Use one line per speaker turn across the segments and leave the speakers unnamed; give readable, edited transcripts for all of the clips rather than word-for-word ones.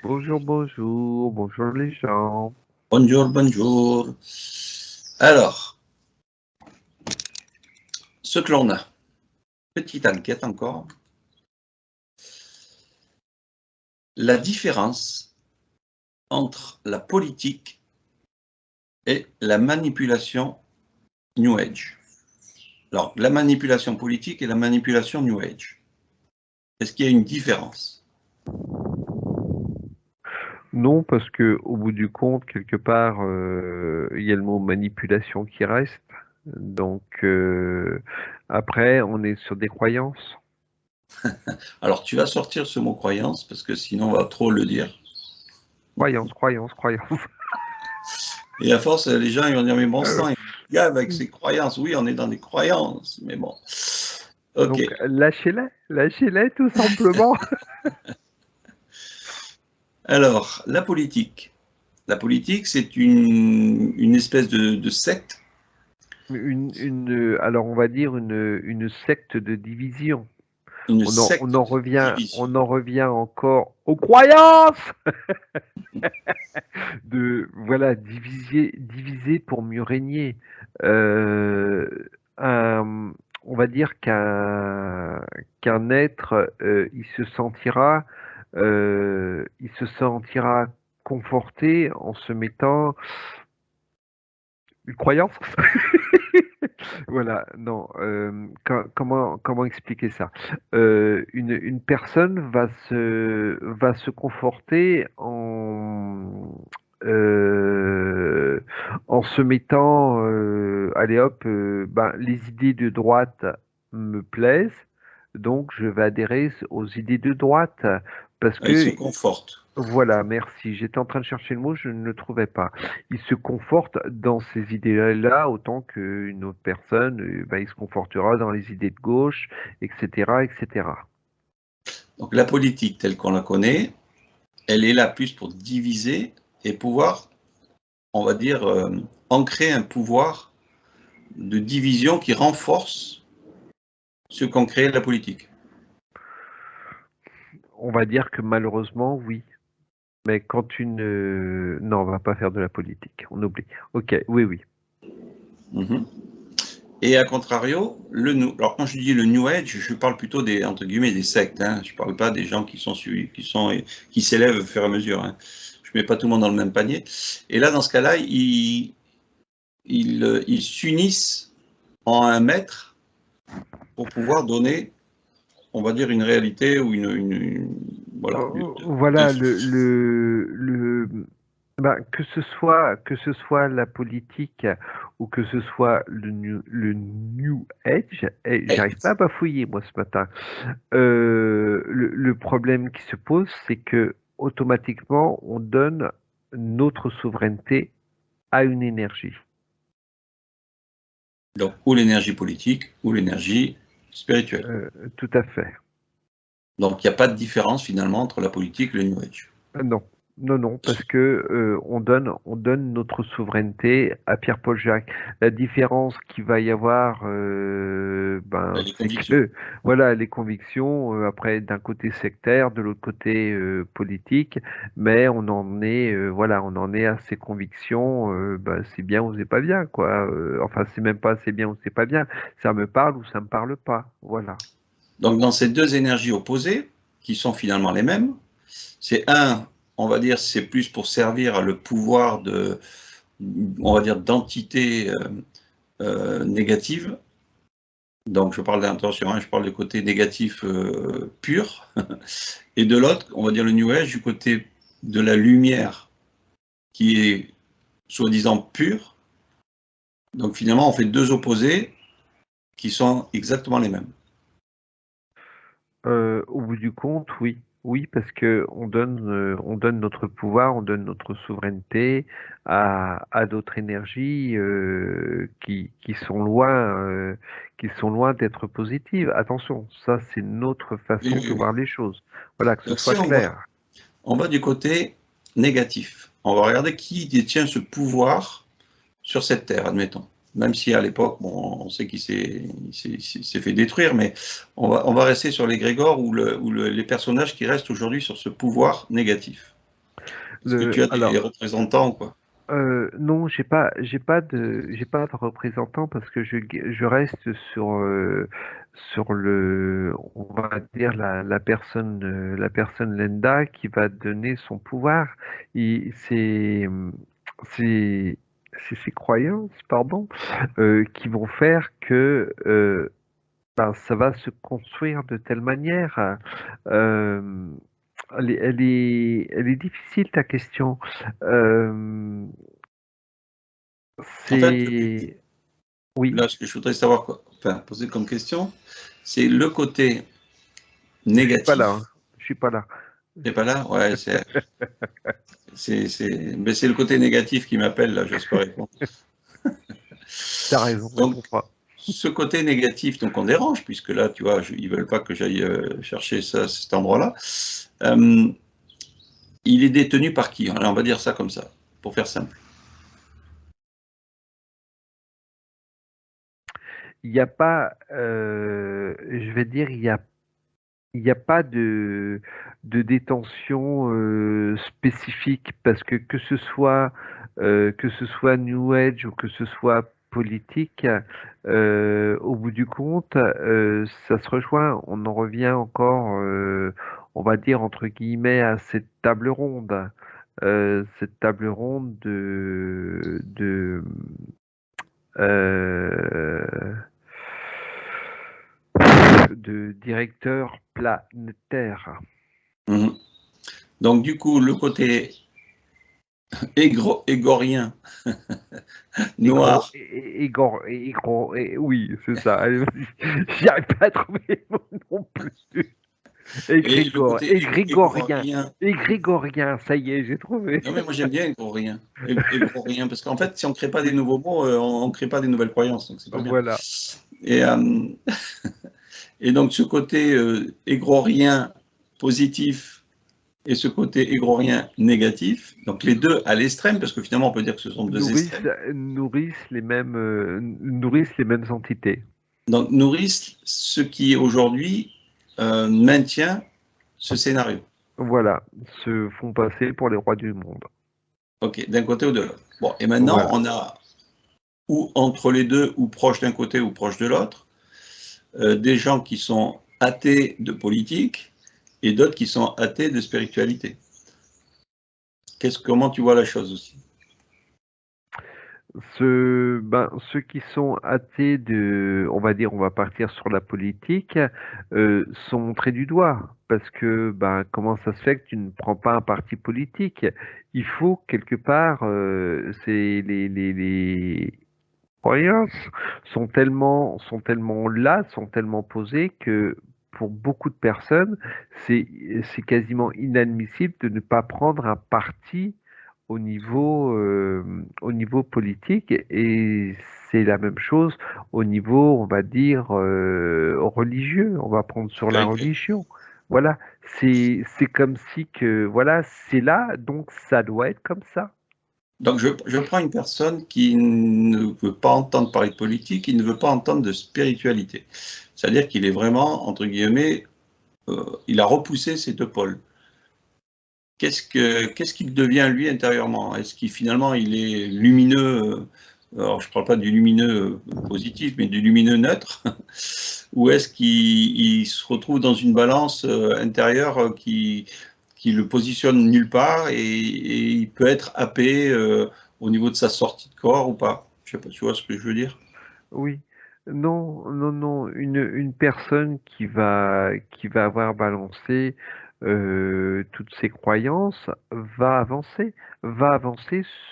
Bonjour, bonjour, bonjour les gens.
Bonjour, bonjour. Alors, ce que l'on a, petite enquête encore. La différence entre la politique et la manipulation New Age. Alors, la manipulation politique et la manipulation New Age. Est-ce qu'il y a une différence?
Non, parce que au bout du compte, quelque part, il y a le mot manipulation qui reste. Donc après, on est sur des croyances.
Alors, tu vas sortir ce mot croyance parce que sinon, on va trop le dire.
Croyances, croyances, croyances.
Et à force, les gens ils vont dire, mais bon
Euh,
sang, il y a avec ses croyances. Oui, on est dans des croyances, mais bon. Ok.
Donc lâchez-les tout simplement.
Alors, la politique. La politique, c'est une espèce de secte.
Alors on va dire une secte de division.
Une
On
secte
en
de
revient,
division.
on en revient encore aux croyances. Voilà, diviser pour mieux régner. Euh, un- on va dire qu'un être, il se sentira conforté en se mettant une croyance. Voilà, non. Comment expliquer ça? Une personne va se conforter euh, en se mettant, allez hop, ben, les idées de droite me plaisent, donc je vais adhérer aux idées de droite parce
Il se
que
conforte.
voilà, merci. J'étais en train de chercher le mot, je ne le trouvais pas. Il se conforte dans ces idées-là autant qu'une autre personne, ben, il se confortera dans les idées de gauche, etc., etc.
Donc la politique telle qu'on la connaît, elle est là plus pour diviser et pouvoir, on va dire, ancrer un pouvoir de division qui renforce ce qu'ont créé la politique.
On va dire que malheureusement, oui. Mais quand non, on va pas faire de la politique, on oublie. Ok, oui, oui.
Mhm. Et à contrario, alors quand je dis le New Age, je parle plutôt des, entre guillemets, des sectes. Hein. Je ne parle pas des gens qui s'élèvent au fur et à mesure. Hein. Je ne mets pas tout le monde dans le même panier. Et là, dans ce cas-là, ils s'unissent en un maître pour pouvoir donner, on va dire, une réalité ou voilà,
Voilà, ben, que ce soit la politique ou que ce soit le New Age, j'arrive pas à bafouiller moi ce matin. Le problème qui se pose, c'est que automatiquement, on donne notre souveraineté à une énergie.
donc ou l'énergie politique ou l'énergie spirituelle.
Tout à fait.
Donc il n'y a pas de différence finalement entre la politique et le New Age.
Non, non, non, parce que on donne notre souveraineté à Pierre-Paul Jacques. La différence qu'il va y avoir, ben,
Les
c'est
convictions.
que voilà, les convictions, après d'un côté sectaire, de l'autre côté politique, mais on en est, voilà, on en est à ces convictions. Ben, c'est bien ou c'est pas bien, quoi. Enfin, c'est même pas c'est bien ou c'est pas bien. Ça me parle ou ça me parle pas. Voilà.
Donc dans ces deux énergies opposées, qui sont finalement les mêmes, c'est on va dire, c'est plus pour servir le pouvoir de, on va dire, d'entités négatives. Donc je parle d'intention, hein, je parle du côté négatif pur. Et de l'autre, on va dire le New Age, du côté de la lumière qui est soi-disant pure. Donc finalement, on fait deux opposés qui sont exactement les mêmes.
Au bout du compte, oui. Oui, parce que on donne notre pouvoir, on donne notre souveraineté à d'autres énergies qui sont loin d'être positives. Attention, ça c'est notre
Oui,
façon
oui,
de
oui.
voir les choses. Voilà, que ce
Donc si
soit clair.
on va du côté négatif, on va regarder qui détient ce pouvoir sur cette terre, admettons. Même si à l'époque, bon, on sait qu'il s'est fait détruire, mais on va rester sur les Grégor ou les personnages qui restent aujourd'hui sur ce pouvoir négatif. Est-ce que tu as des représentants, quoi?
Non, j'ai pas de représentant parce que je reste sur on va dire la personne lambda qui va donner son pouvoir. C'est c'est ses croyances, pardon, qui vont faire que ben, ça va se construire de telle manière. Euh, elle est difficile ta question. Euh,
En fait,
c'est oui,
là, ce que je voudrais savoir, quoi, enfin, poser comme question, c'est le côté
je suis pas là,
négatif.
hein. Je suis pas là.
T'es pas là? Ouais, mais c'est le côté négatif qui m'appelle, là, j'ose pas répondre.
T'as raison,
Donc,
réponds pas.
ce côté négatif, donc on dérange, puisque là, tu vois, ils veulent pas que j'aille chercher ça, cet endroit-là. Il est détenu par qui? Alors, on va dire ça comme ça, pour faire simple.
Il n'y a pas, je vais dire, il y a pas de détention spécifique parce que ce soit New Age ou que ce soit politique, au bout du compte, ça se rejoint. On en revient encore, on va dire entre guillemets, à cette table ronde. Cette table ronde euh, de directeur planétaire.
Mhm. Donc, du coup, le côté égorien, noir,
Oui, c'est ça. Allez, vas-y. J'y arrive pas à trouver le mot non plus.
et le côté
Égrégorien.
égorien.
Égrégorien, ça y est, j'ai trouvé.
Non, mais moi j'aime bien égorien. Égorien, parce qu'en fait, si on ne crée pas des nouveaux mots, on ne crée pas des nouvelles croyances, donc c'est pas bien.
Voilà.
Et, et donc ce côté égorien positif et ce côté égorien négatif, donc les deux à l'extrême, parce que finalement on peut dire que ce sont deux extrêmes,
nourrissent les mêmes entités.
donc nourrissent ce qui aujourd'hui maintient ce scénario.
Voilà, se font passer pour les rois du monde.
Ok, d'un côté ou de l'autre. Bon, et maintenant
Voilà.
on a ou entre les deux, ou proche d'un côté ou proche de l'autre, des gens qui sont athées de politique et d'autres qui sont athées de spiritualité. Comment tu vois la chose aussi?
Ceux qui sont athées on va dire, on va partir sur la politique, sont montrés du doigt. Parce que, comment ça se fait que tu ne prends pas un parti politique? Il faut quelque part, c'est les croyances sont tellement là, sont tellement posées que pour beaucoup de personnes, c'est c'est quasiment inadmissible de ne pas prendre un parti au niveau politique, et c'est la même chose au niveau, on va dire, religieux. On va prendre sur la
Spirituel.
religion. Voilà, c'est comme si que voilà, c'est là, donc ça doit être comme ça.
Donc je prends une personne qui ne veut pas entendre parler de politique, qui ne veut pas entendre de spiritualité. C'est-à-dire qu'il est vraiment, entre guillemets, il a repoussé ces deux pôles. Qu'est-ce qu'il devient lui intérieurement? Est-ce qu'il finalement il est lumineux? Alors je ne parle pas du lumineux positif, mais du lumineux neutre, ou est-ce qu'il se retrouve dans une balance intérieure qui le positionne nulle part et il peut être happé au niveau de sa sortie de corps ou pas? Je sais pas, tu vois ce que je veux dire?
Oui. Non, non, non. Une personne qui va avoir balancé toutes ses croyances va avancer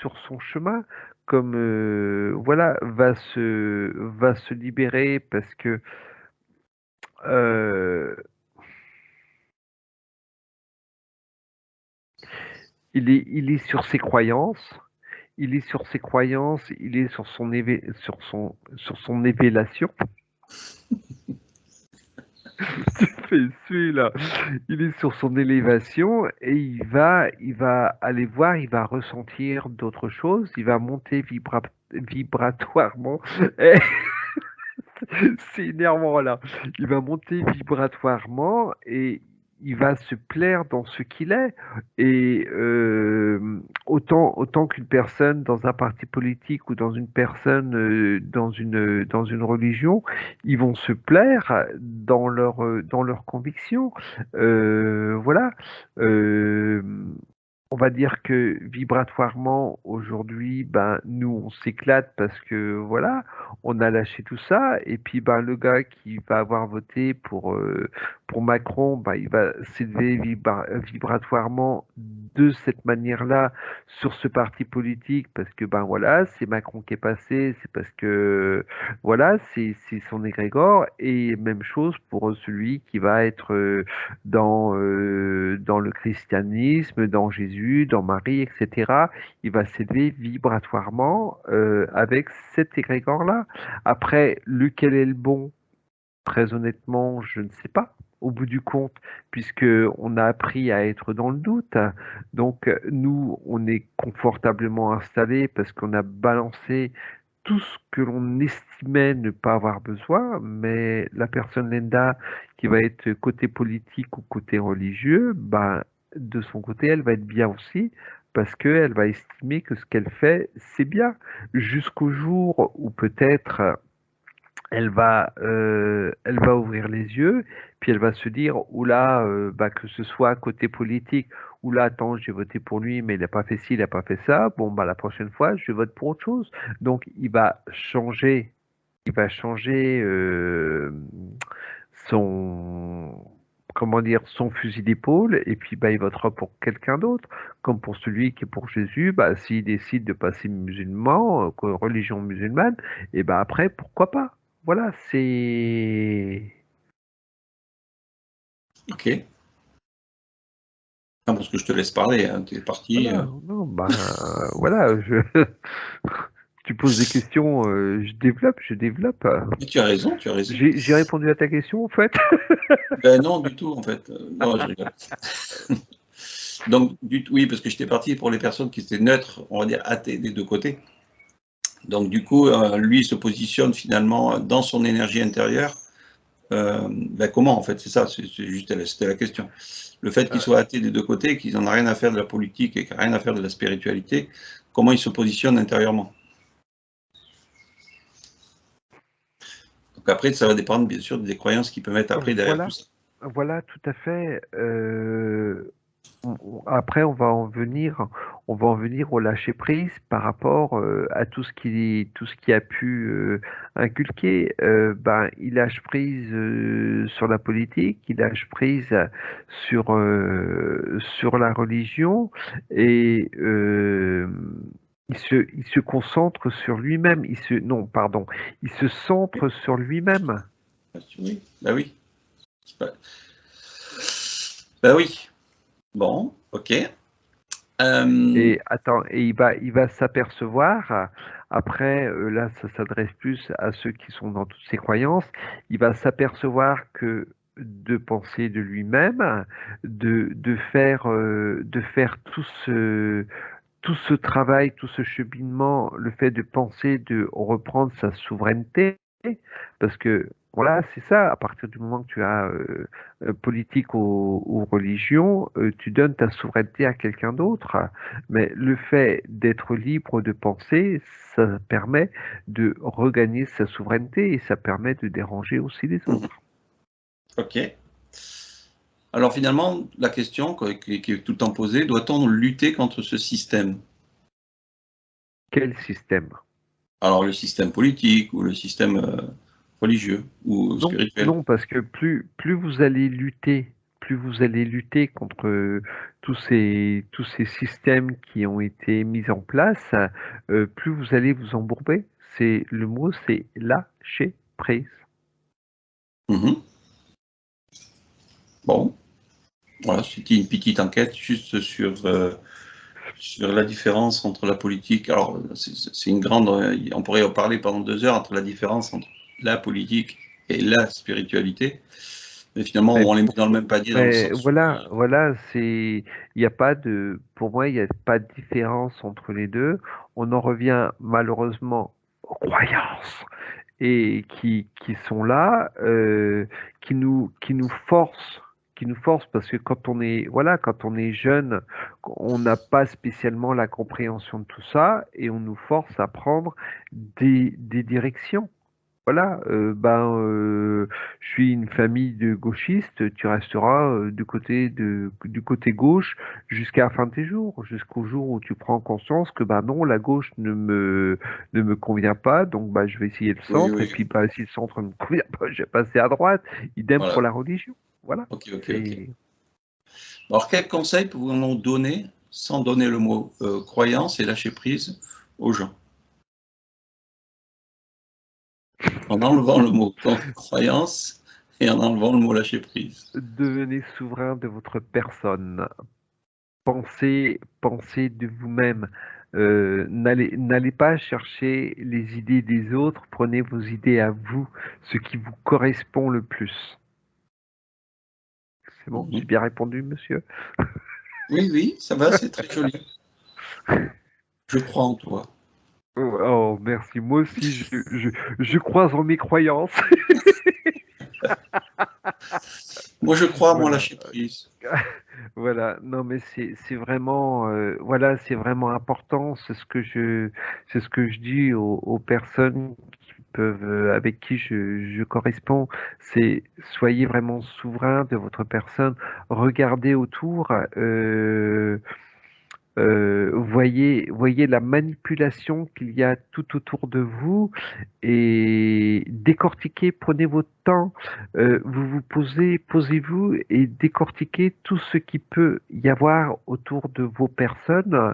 sur son chemin, comme voilà, va se libérer parce que euh, il est sur ses croyances. Il est sur ses croyances, il est sur son évélation. Tu fais suer là. Il est sur son élévation et il va aller voir, il va ressentir d'autres choses, il va monter vibratoirement. Eh, c'est énervant là. Il va monter vibratoirement et il va se plaire dans ce qu'il est. Et autant qu'une personne dans un parti politique ou dans une personne dans une religion, ils vont se plaire dans leurs convictions. Voilà. Euh, on va dire que vibratoirement, aujourd'hui, ben, nous, on s'éclate parce que, voilà, on a lâché tout ça. Et puis, ben, le gars qui va avoir voté pour Macron, ben, il va s'élever vibratoirement de cette manière-là sur ce parti politique parce que, ben, voilà, c'est Macron qui est passé, c'est parce que, voilà, c'est son égrégore. Et même chose pour celui qui va être dans le christianisme, dans Jésus, dans Marie, etc. Il va s'élever vibratoirement avec cet égrégore-là. Après, lequel est le bon? Très honnêtement, je ne sais pas. Au bout du compte, puisque on a appris à être dans le doute. Donc, nous, on est confortablement installés parce qu'on a balancé tout ce que l'on estimait ne pas avoir besoin, mais la personne lambda qui va être côté politique ou côté religieux, ben, de son côté, elle va être bien aussi, parce qu'elle va estimer que ce qu'elle fait, c'est bien, jusqu'au jour où peut-être elle va ouvrir les yeux, puis elle va se dire, oula, bah, que ce soit côté politique, oula, attends, j'ai voté pour lui, mais il n'a pas fait ci, il n'a pas fait ça, bon, bah, la prochaine fois, je vote pour autre chose. Donc, il va changer son, comment dire, son fusil d'épaule, et puis, bah, il votera pour quelqu'un d'autre. Comme pour celui qui est pour Jésus, bah, s'il décide de passer musulman, religion musulmane, et bah, après, pourquoi pas? Voilà, c'est.
Ok. Non, parce que je te laisse parler, hein, tu es parti.
Voilà, non, bah, voilà, tu poses des questions, je développe, je développe.
Mais tu as raison, tu as raison.
J'ai répondu à ta question, en fait.
Ben non, du tout, en fait. Non, je rigole. Donc, oui, parce que j'étais parti pour les personnes qui étaient neutres, on va dire athées des deux côtés. Donc, du coup, lui se positionne finalement dans son énergie intérieure. Ben comment, en fait, c'est ça, c'était la question. Le fait qu'il soit athée des deux côtés, qu'il n'en a rien à faire de la politique et qu'il n'a rien à faire de la spiritualité, comment il se positionne intérieurement. Donc après, ça va dépendre bien sûr des croyances qu'il peut mettre après derrière tout ça.
Voilà, tout à fait. Après, on va en venir au lâcher prise par rapport à tout ce qui a pu inculquer. Ben, il lâche prise sur la politique, il lâche prise sur la religion et il se concentre sur lui-même. Non, pardon, il se centre sur lui-même.
Oui, bah oui. Bah oui. Bon, ok.
Et attends, et il va s'apercevoir, après, là, ça s'adresse plus à ceux qui sont dans toutes ces croyances, il va s'apercevoir que de penser de lui-même, de faire tout ce travail, tout ce cheminement, le fait de penser de reprendre sa souveraineté, parce que voilà, c'est ça, à partir du moment que tu as politique ou religion, tu donnes ta souveraineté à quelqu'un d'autre, mais le fait d'être libre de penser, ça permet de regagner sa souveraineté et ça permet de déranger aussi les autres.
Ok. Alors finalement, la question qui est tout le temps posée, doit-on lutter contre ce système?
Quel système?
Alors le système politique ou le système religieux ou spirituel?
Non, parce que plus vous allez lutter, contre tous ces systèmes qui ont été mis en place, plus vous allez vous embourber. Le mot, c'est lâcher prise.
Bon, voilà, c'était une petite enquête juste sur la différence entre la politique. Alors, c'est une grande. On pourrait en parler pendant 2 heures entre la différence entre la politique et la spiritualité. Mais finalement, on les met dans le même panier dans le sens.
Voilà, il n'y a pas de, pour moi, il n'y a pas de différence entre les deux. On en revient malheureusement aux croyances et qui sont là, qui nous forcent qui nous force parce que quand on est jeune, on n'a pas spécialement la compréhension de tout ça et on nous force à prendre des directions. Voilà, je suis une famille de gauchistes, tu resteras du côté gauche jusqu'à la fin de tes jours, jusqu'au jour où tu prends conscience que bah non, la gauche ne me convient pas, donc bah je vais essayer le
Oui,
centre, et
oui,
puis bah si le centre ne me convient pas, je vais passer à droite. Idem pour
voilà.
la religion. Voilà.
Ok, ok, ok.
C'est
Alors, quels conseils pouvons-nous donner, sans donner le mot croyance et lâcher prise aux gens? En enlevant le mot croyance et en enlevant le mot lâcher prise.
devenez souverain de votre personne. Pensez de vous-même. N'allez pas chercher les idées des autres, prenez vos idées à vous, ce qui vous correspond le plus. C'est bon, j'ai
Mhm.
bien répondu, monsieur?
Oui, oui, ça va, c'est très joli. Je crois en toi.
Oh, merci. Moi aussi, je crois en mes croyances.
Moi, je crois à mon
Voilà.
lâcher prise.
Voilà, non mais c'est vraiment voilà, c'est vraiment important, c'est ce que je dis aux personnes qui peuvent avec qui je corresponds, c'est soyez vraiment souverain de votre personne, regardez autour, voyez la manipulation qu'il y a tout autour de vous et décortiquez, prenez votre temps, posez-vous et décortiquez tout ce qui peut y avoir autour de vos personnes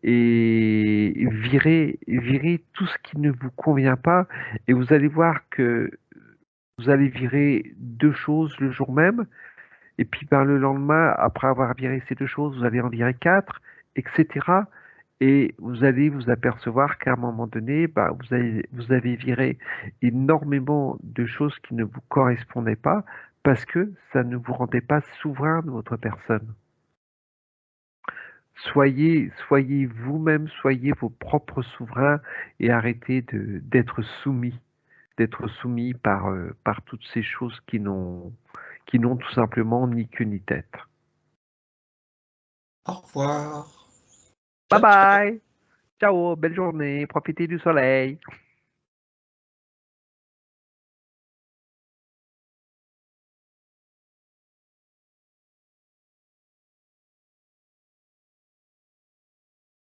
et virez tout ce qui ne vous convient pas et vous allez voir que vous allez virer deux choses le jour même et puis ben, le lendemain, après avoir viré ces deux choses, vous allez en virer quatre, etc. Et vous allez vous apercevoir qu'à un moment donné, bah, vous avez viré énormément de choses qui ne vous correspondaient pas parce que ça ne vous rendait pas souverain de votre personne. Soyez vous-même, soyez vos propres souverains et arrêtez d'être soumis par toutes ces choses qui n'ont tout simplement ni queue ni tête.
Au revoir.
Bye
Ciao, ciao.
bye! Ciao, belle journée, profitez du soleil.